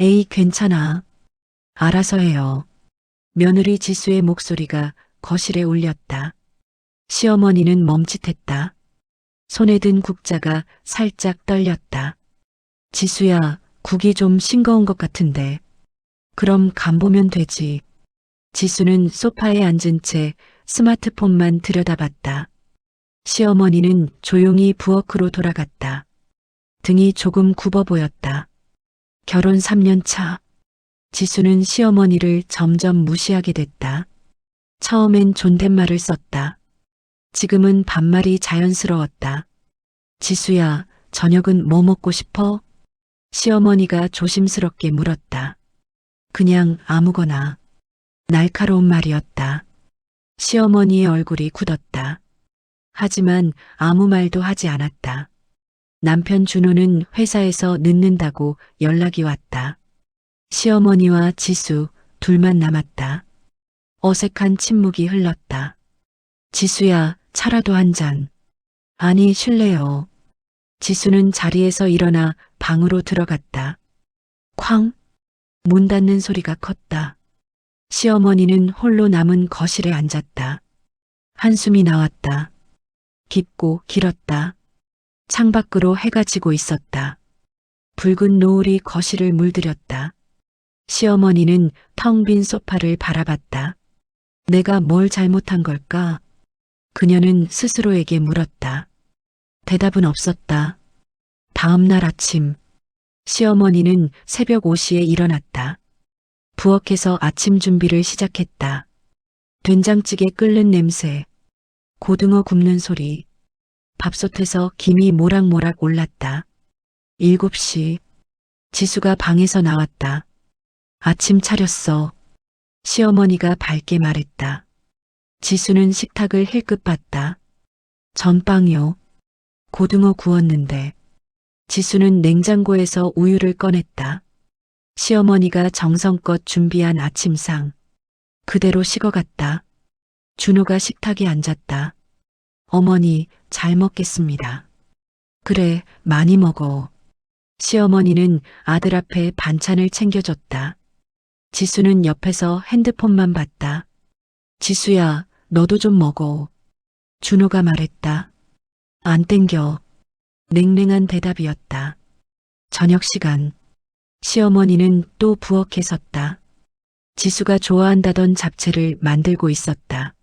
에이, 괜찮아. 알아서 해요. 며느리 지수의 목소리가 거실에 울렸다. 시어머니는 멈칫했다. 손에 든 국자가 살짝 떨렸다. 지수야, 국이 좀 싱거운 것 같은데. 그럼 간 보면 되지. 지수는 소파에 앉은 채 스마트폰만 들여다봤다. 시어머니는 조용히 부엌으로 돌아갔다. 등이 조금 굽어 보였다. 결혼 3년 차. 지수는 시어머니를 점점 무시하게 됐다. 처음엔 존댓말을 썼다. 지금은 반말이 자연스러웠다. 지수야, 저녁은 뭐 먹고 싶어? 시어머니가 조심스럽게 물었다. 그냥 아무거나. 날카로운 말이었다. 시어머니의 얼굴이 굳었다. 하지만 아무 말도 하지 않았다. 남편 준호는 회사에서 늦는다고 연락이 왔다. 시어머니와 지수 둘만 남았다. 어색한 침묵이 흘렀다. 지수야, 차라도 한 잔. 아니, 실례요. 지수는 자리에서 일어나 방으로 들어갔다. 쾅! 문 닫는 소리가 컸다. 시어머니는 홀로 남은 거실에 앉았다. 한숨이 나왔다. 깊고 길었다. 창밖으로 해가 지고 있었다. 붉은 노을이 거실을 물들였다. 시어머니는 텅 빈 소파를 바라봤다. 내가 뭘 잘못한 걸까? 그녀는 스스로에게 물었다. 대답은 없었다. 다음 날 아침, 시어머니는 새벽 5시에 일어났다. 부엌에서 아침 준비를 시작했다. 된장찌개 끓는 냄새, 고등어 굽는 소리, 밥솥에서 김이 모락모락 올랐다. 7시, 지수가 방에서 나왔다. 아침 차렸어. 시어머니가 밝게 말했다. 지수는 식탁을 힐끗 봤다. 전빵이요. 고등어 구웠는데. 지수는 냉장고에서 우유를 꺼냈다. 시어머니가 정성껏 준비한 아침상. 그대로 식어갔다. 준호가 식탁에 앉았다. 어머니, 잘 먹겠습니다. 그래, 많이 먹어. 시어머니는 아들 앞에 반찬을 챙겨줬다. 지수는 옆에서 핸드폰만 봤다. 지수야, 너도 좀 먹어. 준호가 말했다. 안 땡겨. 냉랭한 대답이었다. 저녁 시간. 시어머니는 또 부엌에 섰다. 지수가 좋아한다던 잡채를 만들고 있었다.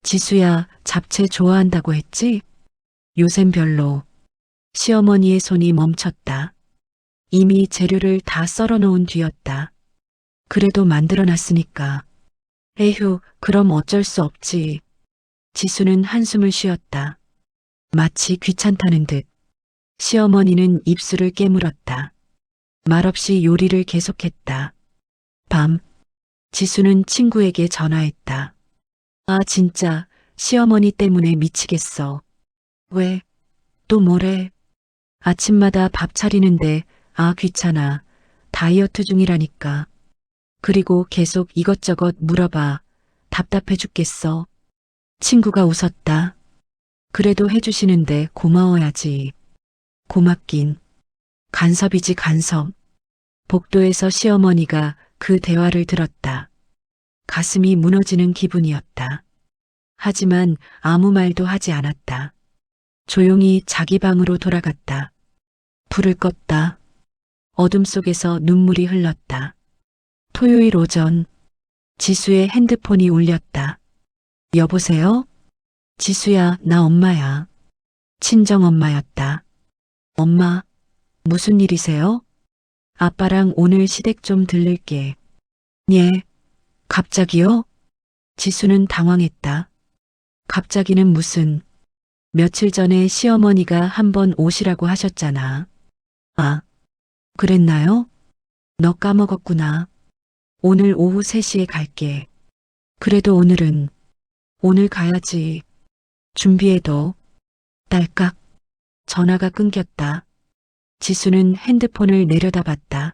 지수야, 잡채 좋아한다고 했지? 요샌 별로. 시어머니의 손이 멈췄다. 이미 재료를 다 썰어 놓은 뒤였다. 그래도 만들어 놨으니까. 에휴, 그럼 어쩔 수 없지. 지수는 한숨을 쉬었다. 마치 귀찮다는 듯. 시어머니는 입술을 깨물었다. 말없이 요리를 계속했다. 밤, 지수는 친구에게 전화했다. 아, 진짜, 시어머니 때문에 미치겠어. 왜? 또 뭐래? 아침마다 밥 차리는데, 아, 귀찮아. 다이어트 중이라니까. 그리고 계속 이것저것 물어봐. 답답해 죽겠어. 친구가 웃었다. 그래도 해주시는데 고마워야지. 고맙긴. 간섭이지 간섭. 복도에서 시어머니가 그 대화를 들었다. 가슴이 무너지는 기분이었다. 하지만 아무 말도 하지 않았다. 조용히 자기 방으로 돌아갔다. 불을 껐다. 어둠 속에서 눈물이 흘렀다. 토요일 오전, 지수의 핸드폰이 울렸다. 여보세요? 지수야, 나 엄마야. 친정 엄마였다. 엄마, 무슨 일이세요? 아빠랑 오늘 시댁 좀 들를게. 예, 갑자기요? 지수는 당황했다. 갑자기는 무슨, 며칠 전에 시어머니가 한번 오시라고 하셨잖아. 아, 그랬나요? 너 까먹었구나. 오늘 오후 3시에 갈게. 그래도 오늘은, 오늘 가야지. 준비해둬. 딸깍. 전화가 끊겼다. 지수는 핸드폰을 내려다봤다.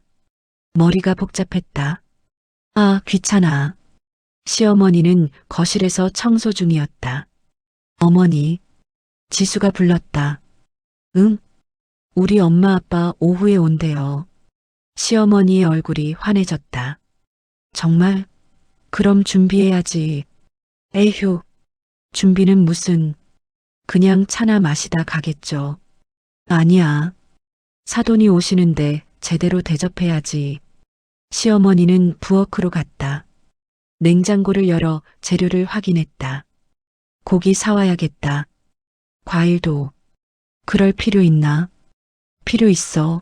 머리가 복잡했다. 아, 귀찮아. 시어머니는 거실에서 청소 중이었다. 어머니. 지수가 불렀다. 응? 우리 엄마 아빠 오후에 온대요. 시어머니의 얼굴이 환해졌다. 정말? 그럼 준비해야지. 에휴, 준비는 무슨, 그냥 차나 마시다 가겠죠. 아니야. 사돈이 오시는데 제대로 대접해야지. 시어머니는 부엌으로 갔다. 냉장고를 열어 재료를 확인했다. 고기 사와야겠다. 과일도. 그럴 필요 있나? 필요 있어.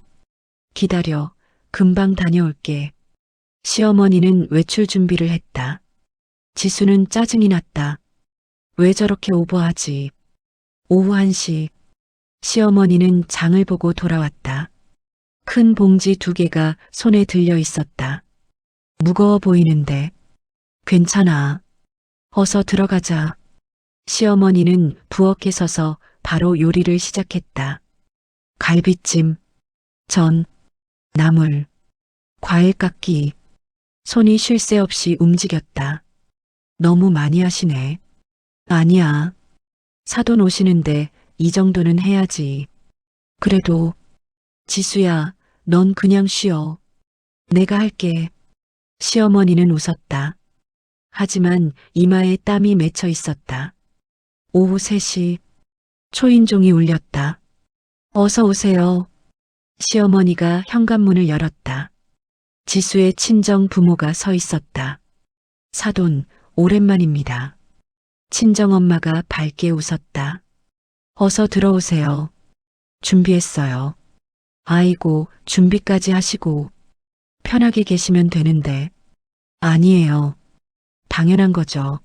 기다려. 금방 다녀올게. 시어머니는 외출 준비를 했다. 지수는 짜증이 났다. 왜 저렇게 오버하지? 오후 1시. 시어머니는 장을 보고 돌아왔다. 큰 봉지 2개가 손에 들려 있었다. 무거워 보이는데. 괜찮아. 어서 들어가자. 시어머니는 부엌에 서서 바로 요리를 시작했다. 갈비찜, 전, 나물, 과일 깎기. 손이 쉴 새 없이 움직였다. 너무 많이 하시네. 아니야. 사돈 오시는데 이 정도는 해야지. 그래도, 지수야, 넌 그냥 쉬어. 내가 할게. 시어머니는 웃었다. 하지만 이마에 땀이 맺혀 있었다. 오후 3시, 초인종이 울렸다. 어서 오세요. 시어머니가 현관문을 열었다. 지수의 친정 부모가 서 있었다. 사돈, 오랜만입니다. 친정엄마가 밝게 웃었다. 어서 들어오세요. 준비했어요. 아이고, 준비까지 하시고 편하게 계시면 되는데. 아니에요. 당연한 거죠.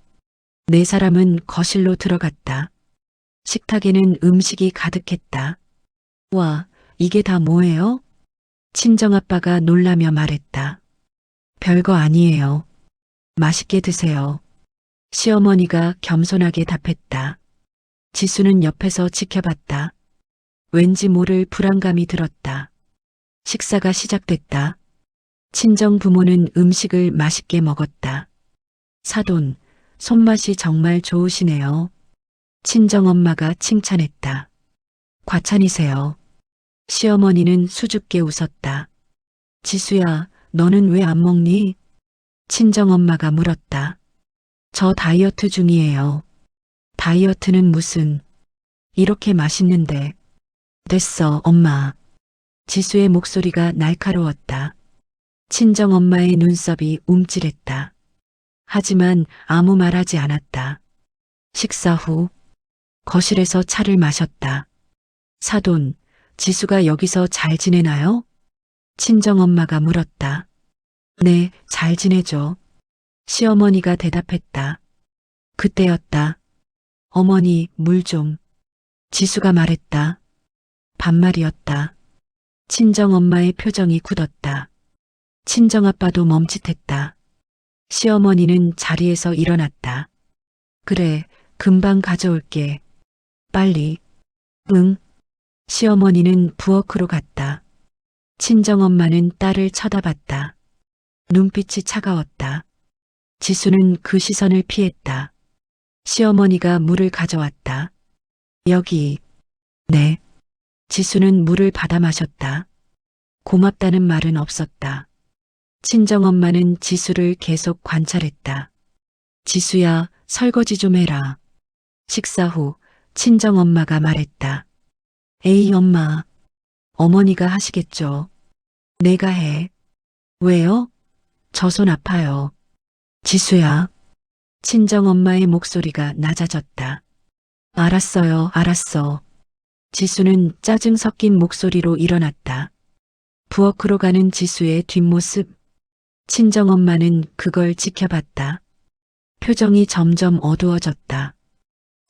4사람은 거실로 들어갔다. 식탁에는 음식이 가득했다. 와, 이게 다 뭐예요? 친정아빠가 놀라며 말했다. 별거 아니에요. 맛있게 드세요. 시어머니가 겸손하게 답했다. 지수는 옆에서 지켜봤다. 왠지 모를 불안감이 들었다. 식사가 시작됐다. 친정 부모는 음식을 맛있게 먹었다. 사돈, 손맛이 정말 좋으시네요. 친정 엄마가 칭찬했다. 과찬이세요. 시어머니는 수줍게 웃었다. 지수야, 너는 왜 안 먹니? 친정 엄마가 물었다. 저 다이어트 중이에요. 다이어트는 무슨, 이렇게 맛있는데. 됐어, 엄마. 지수의 목소리가 날카로웠다. 친정 엄마의 눈썹이 움찔했다. 하지만 아무 말하지 않았다. 식사 후 거실에서 차를 마셨다. 사돈, 지수가 여기서 잘 지내나요? 친정 엄마가 물었다. 네, 잘 지내죠. 시어머니가 대답했다. 그때였다. 어머니, 물 좀. 지수가 말했다. 반말이었다. 친정 엄마의 표정이 굳었다. 친정 아빠도 멈칫했다. 시어머니는 자리에서 일어났다. 그래, 금방 가져올게. 빨리. 응. 시어머니는 부엌으로 갔다. 친정엄마는 딸을 쳐다봤다. 눈빛이 차가웠다. 지수는 그 시선을 피했다. 시어머니가 물을 가져왔다. 여기. 네. 지수는 물을 받아 마셨다. 고맙다는 말은 없었다. 친정엄마는 지수를 계속 관찰했다. 지수야, 설거지 좀 해라. 식사 후 친정엄마가 말했다. 에이, 엄마. 어머니가 하시겠죠. 내가 해. 왜요? 저 손 아파요. 지수야. 친정엄마의 목소리가 낮아졌다. 알았어요, 알았어. 지수는 짜증 섞인 목소리로 일어났다. 부엌으로 가는 지수의 뒷모습. 친정엄마는 그걸 지켜봤다. 표정이 점점 어두워졌다.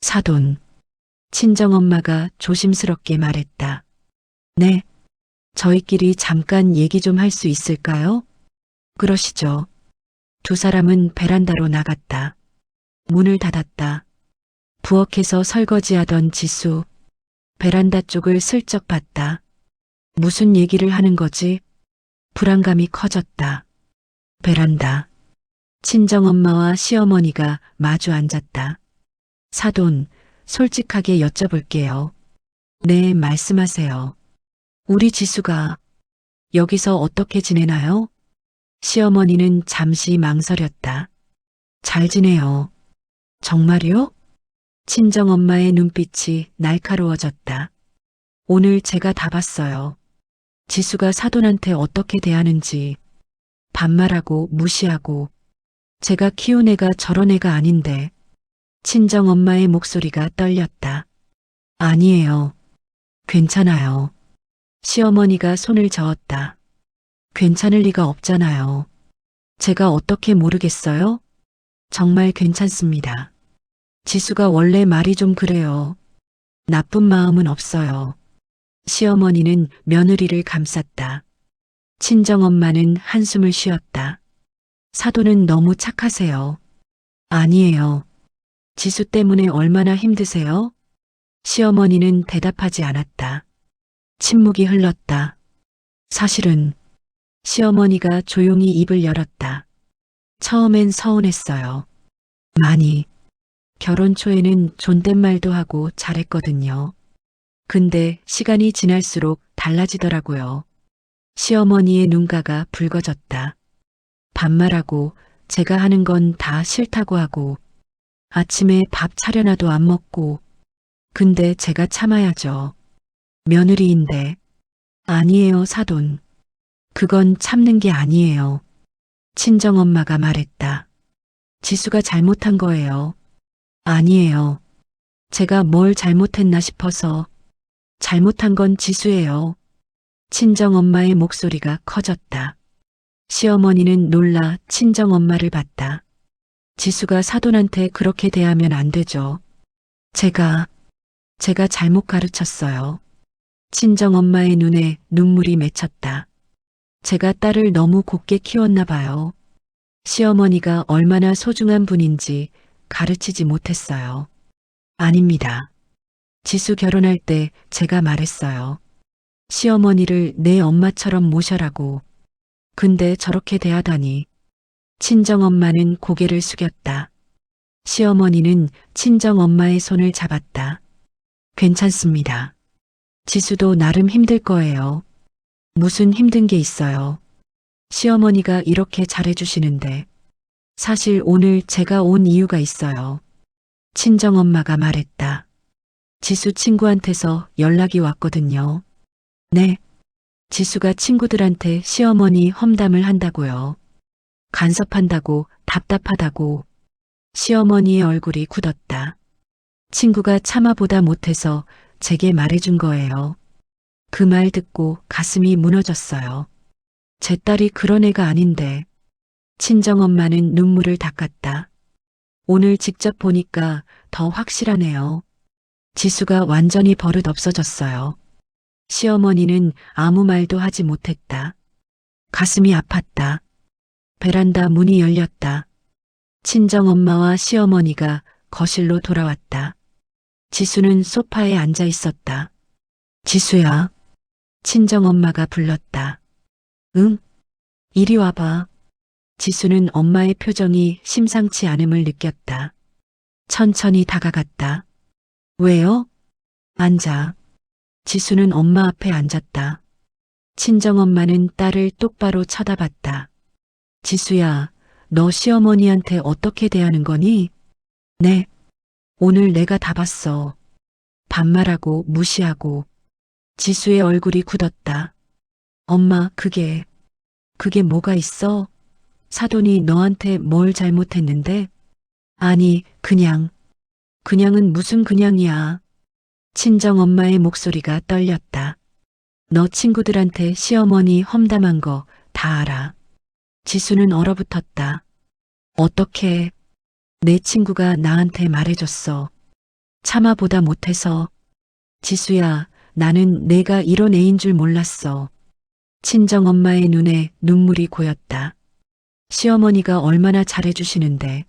사돈. 친정엄마가 조심스럽게 말했다. 네. 저희끼리 잠깐 얘기 좀 할 수 있을까요? 그러시죠. 2사람은 베란다로 나갔다. 문을 닫았다. 부엌에서 설거지하던 지수. 베란다 쪽을 슬쩍 봤다. 무슨 얘기를 하는 거지? 불안감이 커졌다. 베란다. 친정엄마와 시어머니가 마주 앉았다. 사돈, 솔직하게 여쭤볼게요. 네, 말씀하세요. 우리 지수가 여기서 어떻게 지내나요? 시어머니는 잠시 망설였다. 잘 지내요. 정말요? 친정엄마의 눈빛이 날카로워졌다. 오늘 제가 다 봤어요. 지수가 사돈한테 어떻게 대하는지 반말하고 무시하고 제가 키운 애가 저런 애가 아닌데 친정엄마의 목소리가 떨렸다. 아니에요. 괜찮아요. 시어머니가 손을 저었다. 괜찮을 리가 없잖아요. 제가 어떻게 모르겠어요? 정말 괜찮습니다. 지수가 원래 말이 좀 그래요. 나쁜 마음은 없어요. 시어머니는 며느리를 감쌌다. 친정엄마는 한숨을 쉬었다. 사돈은 너무 착하세요. 아니에요. 지수 때문에 얼마나 힘드세요? 시어머니는 대답하지 않았다. 침묵이 흘렀다. 사실은 시어머니가 조용히 입을 열었다. 처음엔 서운했어요. 많이. 결혼 초에는 존댓말도 하고 잘했거든요. 근데 시간이 지날수록 달라지더라고요. 시어머니의 눈가가 붉어졌다. 반말하고 제가 하는 건 다 싫다고 하고 아침에 밥 차려놔도 안 먹고 근데 제가 참아야죠. 며느리인데. 아니에요, 사돈. 그건 참는 게 아니에요. 친정엄마가 말했다. 지수가 잘못한 거예요. 아니에요. 제가 뭘 잘못했나 싶어서 잘못한 건 지수예요. 친정엄마의 목소리가 커졌다. 시어머니는 놀라 친정엄마를 봤다. 지수가 사돈한테 그렇게 대하면 안 되죠. 제가 잘못 가르쳤어요. 친정엄마의 눈에 눈물이 맺혔다. 제가 딸을 너무 곱게 키웠나 봐요. 시어머니가 얼마나 소중한 분인지 가르치지 못했어요. 아닙니다. 지수 결혼할 때 제가 말했어요. 시어머니를 내 엄마처럼 모셔라고. 근데 저렇게 대하다니. 친정엄마는 고개를 숙였다. 시어머니는 친정엄마의 손을 잡았다. 괜찮습니다. 지수도 나름 힘들 거예요. 무슨 힘든 게 있어요. 시어머니가 이렇게 잘해주시는데. 사실 오늘 제가 온 이유가 있어요. 친정엄마가 말했다. 지수 친구한테서 연락이 왔거든요. 네. 지수가 친구들한테 시어머니 험담을 한다고요. 간섭한다고 답답하다고. 시어머니의 얼굴이 굳었다. 친구가 참아보다 못해서 제게 말해준 거예요. 그 말 듣고 가슴이 무너졌어요. 제 딸이 그런 애가 아닌데. 친정엄마는 눈물을 닦았다. 오늘 직접 보니까 더 확실하네요. 지수가 완전히 버릇 없어졌어요. 시어머니는 아무 말도 하지 못했다. 가슴이 아팠다. 베란다 문이 열렸다. 친정엄마와 시어머니가 거실로 돌아왔다. 지수는 소파에 앉아 있었다. 지수야. 친정엄마가 불렀다. 응? 이리 와봐. 지수는 엄마의 표정이 심상치 않음을 느꼈다. 천천히 다가갔다. 왜요? 앉아. 지수는 엄마 앞에 앉았다. 친정엄마는 딸을 똑바로 쳐다봤다. 지수야, 너 시어머니한테 어떻게 대하는 거니? 네. 오늘 내가 다 봤어. 반말하고 무시하고. 지수의 얼굴이 굳었다. 엄마, 그게 뭐가 있어? 사돈이 너한테 뭘 잘못했는데? 아니, 그냥은 무슨 그냥이야. 친정엄마의 목소리가 떨렸다. 너 친구들한테 시어머니 험담한 거 다 알아. 지수는 얼어붙었다. 어떻게? 내 친구가 나한테 말해줬어. 참아보다 못해서. 지수야, 나는 내가 이런 애인 줄 몰랐어. 친정엄마의 눈에 눈물이 고였다. 시어머니가 얼마나 잘해주시는데.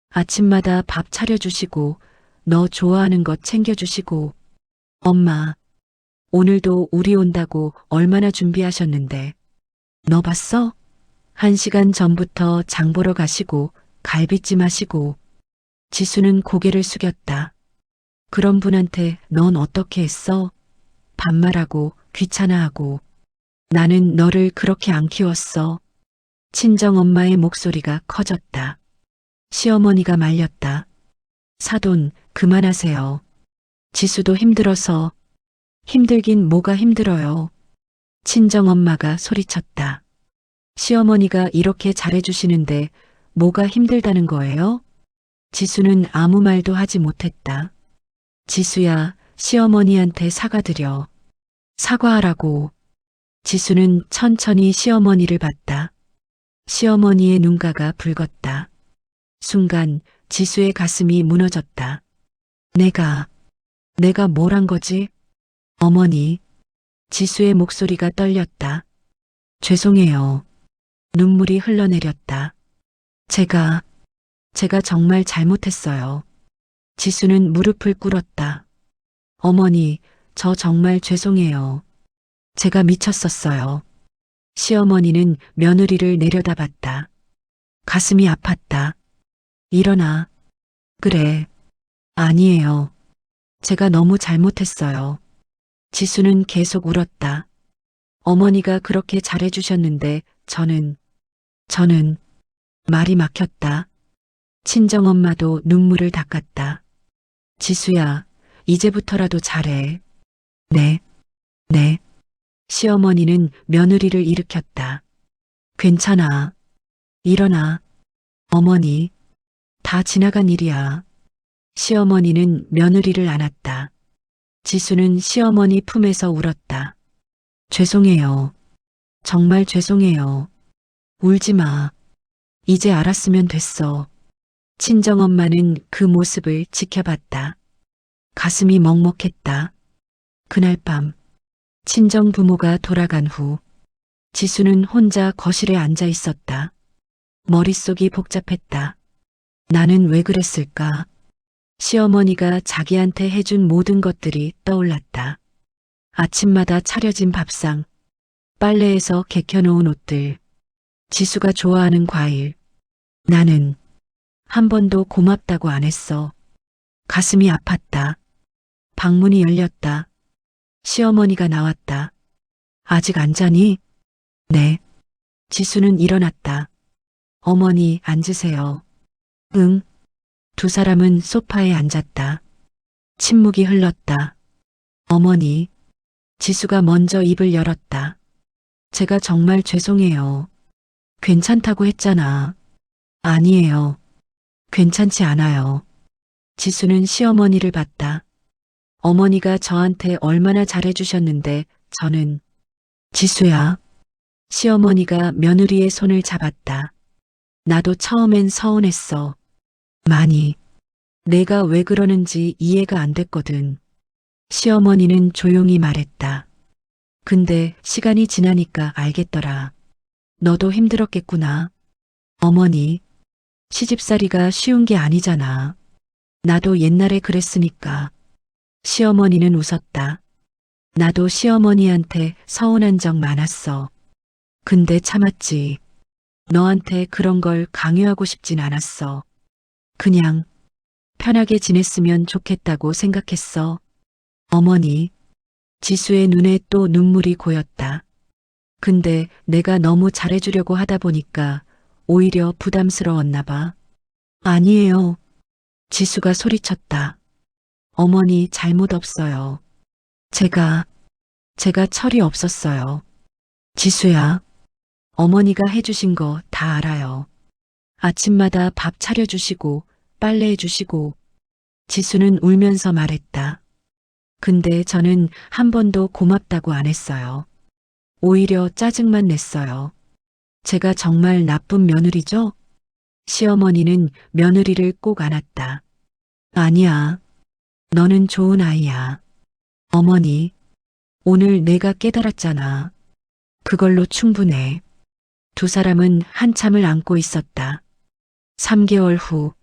아침마다 밥 차려주시고 너 좋아하는 것 챙겨주시고. 엄마, 오늘도 우리 온다고 얼마나 준비하셨는데. 너 봤어? 1시간 전부터 장 보러 가시고 갈비찜 하시고. 지수는 고개를 숙였다. 그런 분한테 넌 어떻게 했어? 반말하고 귀찮아하고. 나는 너를 그렇게 안 키웠어. 친정엄마의 목소리가 커졌다. 시어머니가 말렸다. 사돈, 그만하세요. 지수도 힘들어서. 힘들긴 뭐가 힘들어요. 친정엄마가 소리쳤다. 시어머니가 이렇게 잘해주시는데 뭐가 힘들다는 거예요? 지수는 아무 말도 하지 못했다. 지수야, 시어머니한테 사과드려. 사과하라고. 지수는 천천히 시어머니를 봤다. 시어머니의 눈가가 붉었다. 순간 지수의 가슴이 무너졌다. 내가 뭘 한 거지? 어머니. 지수의 목소리가 떨렸다. 죄송해요. 눈물이 흘러내렸다. 제가 정말 잘못했어요. 지수는 무릎을 꿇었다. 어머니, 저 정말 죄송해요. 제가 미쳤었어요. 시어머니는 며느리를 내려다봤다. 가슴이 아팠다. 일어나. 그래. 아니에요. 제가 너무 잘못했어요. 지수는 계속 울었다. 어머니가 그렇게 잘해주셨는데 저는 말이 막혔다. 친정엄마도 눈물을 닦았다. 지수야, 이제부터라도 잘해. 네, 네. 시어머니는 며느리를 일으켰다. 괜찮아. 일어나. 어머니, 다 지나간 일이야. 시어머니는 며느리를 안았다. 지수는 시어머니 품에서 울었다. 죄송해요. 정말 죄송해요. 울지 마. 이제 알았으면 됐어. 친정엄마는 그 모습을 지켜봤다. 가슴이 먹먹했다. 그날 밤, 친정 부모가 돌아간 후, 지수는 혼자 거실에 앉아 있었다. 머릿속이 복잡했다. 나는 왜 그랬을까? 시어머니가 자기한테 해준 모든 것들이 떠올랐다. 아침마다 차려진 밥상, 빨래에서 개켜놓은 옷들, 지수가 좋아하는 과일. 나는 한 번도 고맙다고 안 했어. 가슴이 아팠다. 방문이 열렸다. 시어머니가 나왔다. 아직 안 자니? 네. 지수는 일어났다. 어머니, 앉으세요. 응. 두 사람은 소파에 앉았다. 침묵이 흘렀다. 어머니. 지수가 먼저 입을 열었다. 제가 정말 죄송해요. 괜찮다고 했잖아. 아니에요. 괜찮지 않아요. 지수는 시어머니를 봤다. 어머니가 저한테 얼마나 잘해주셨는데 저는. 지수야. 시어머니가 며느리의 손을 잡았다. 나도 처음엔 서운했어. 많이. 내가 왜 그러는지 이해가 안 됐거든. 시어머니는 조용히 말했다. 근데 시간이 지나니까 알겠더라. 너도 힘들었겠구나. 어머니, 시집살이가 쉬운 게 아니잖아. 나도 옛날에 그랬으니까. 시어머니는 웃었다. 나도 시어머니한테 서운한 적 많았어. 근데 참았지. 너한테 그런 걸 강요하고 싶진 않았어. 그냥 편하게 지냈으면 좋겠다고 생각했어. 어머니, 지수의 눈에 또 눈물이 고였다. 근데 내가 너무 잘해주려고 하다 보니까 오히려 부담스러웠나 봐. 아니에요. 지수가 소리쳤다. 어머니 잘못 없어요. 제가 철이 없었어요. 지수야, 어머니가 해주신 거 다 알아요. 아침마다 밥 차려주시고 빨래해주시고. 지수는 울면서 말했다. 근데 저는 한 번도 고맙다고 안 했어요. 오히려 짜증만 냈어요. 제가 정말 나쁜 며느리죠? 시어머니는 며느리를 꼭 안았다. 아니야. 너는 좋은 아이야. 어머니, 오늘 내가 깨달았잖아. 그걸로 충분해. 두 사람은 한참을 안고 있었다. 3개월 후,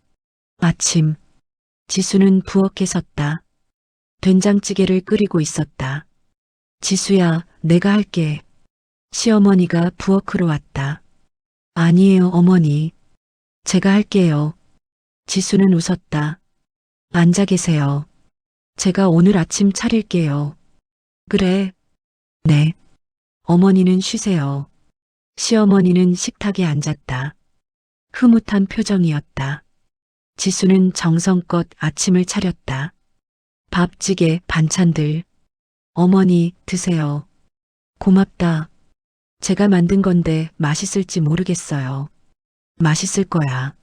아침, 지수는 부엌에 섰다. 된장찌개를 끓이고 있었다. 지수야, 내가 할게. 시어머니가 부엌으로 왔다. 아니에요, 어머니. 제가 할게요. 지수는 웃었다. 앉아 계세요. 제가 오늘 아침 차릴게요. 그래. 네. 어머니는 쉬세요. 시어머니는 식탁에 앉았다. 흐뭇한 표정이었다. 지수는 정성껏 아침을 차렸다. 밥, 찌개, 반찬들. 어머니, 드세요. 고맙다. 제가 만든 건데 맛있을지 모르겠어요. 맛있을 거야.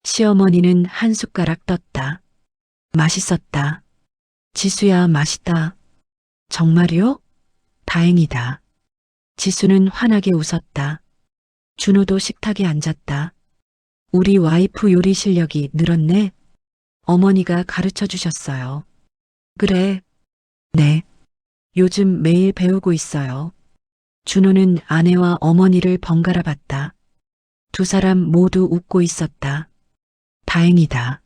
시어머니는 한 숟가락 떴다. 맛있었다. 지수야, 맛있다. 정말요? 다행이다. 지수는 환하게 웃었다. 준호도 식탁에 앉았다. 우리 와이프 요리 실력이 늘었네. 어머니가 가르쳐 주셨어요. 그래. 네. 요즘 매일 배우고 있어요. 준호는 아내와 어머니를 번갈아 봤다. 두 사람 모두 웃고 있었다. 다행이다.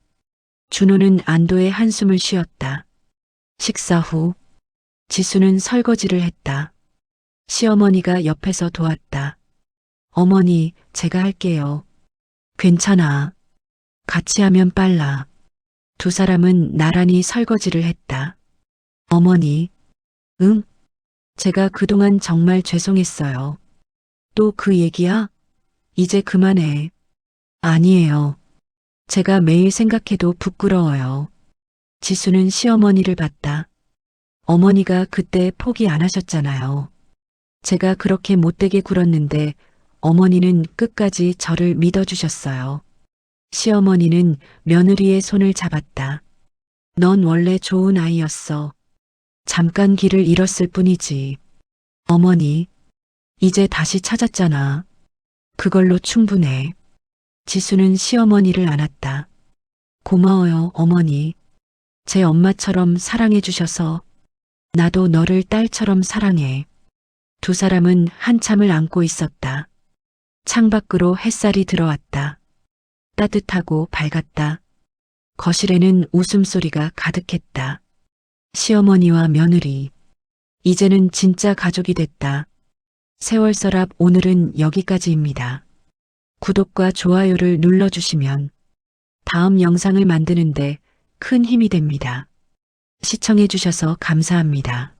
준호는 안도의 한숨을 쉬었다. 식사 후 지수는 설거지를 했다. 시어머니가 옆에서 도왔다. 어머니, 제가 할게요. 괜찮아. 같이 하면 빨라. 두 사람은 나란히 설거지를 했다. 어머니, 응? 제가 그동안 정말 죄송했어요. 또 그 얘기야? 이제 그만해. 아니에요. 제가 매일 생각해도 부끄러워요. 지수는 시어머니를 봤다. 어머니가 그때 포기 안 하셨잖아요. 제가 그렇게 못되게 굴었는데 어머니는 끝까지 저를 믿어주셨어요. 시어머니는 며느리의 손을 잡았다. 넌 원래 좋은 아이였어. 잠깐 길을 잃었을 뿐이지. 어머니, 이제 다시 찾았잖아. 그걸로 충분해. 지수는 시어머니를 안았다. 고마워요, 어머니. 제 엄마처럼 사랑해 주셔서 나도 너를 딸처럼 사랑해. 두 사람은 한참을 안고 있었다. 창밖으로 햇살이 들어왔다. 따뜻하고 밝았다. 거실에는 웃음소리가 가득했다. 시어머니와 며느리. 이제는 진짜 가족이 됐다. 세월서랍 오늘은 여기까지입니다. 구독과 좋아요를 눌러주시면 다음 영상을 만드는데 큰 힘이 됩니다. 시청해주셔서 감사합니다.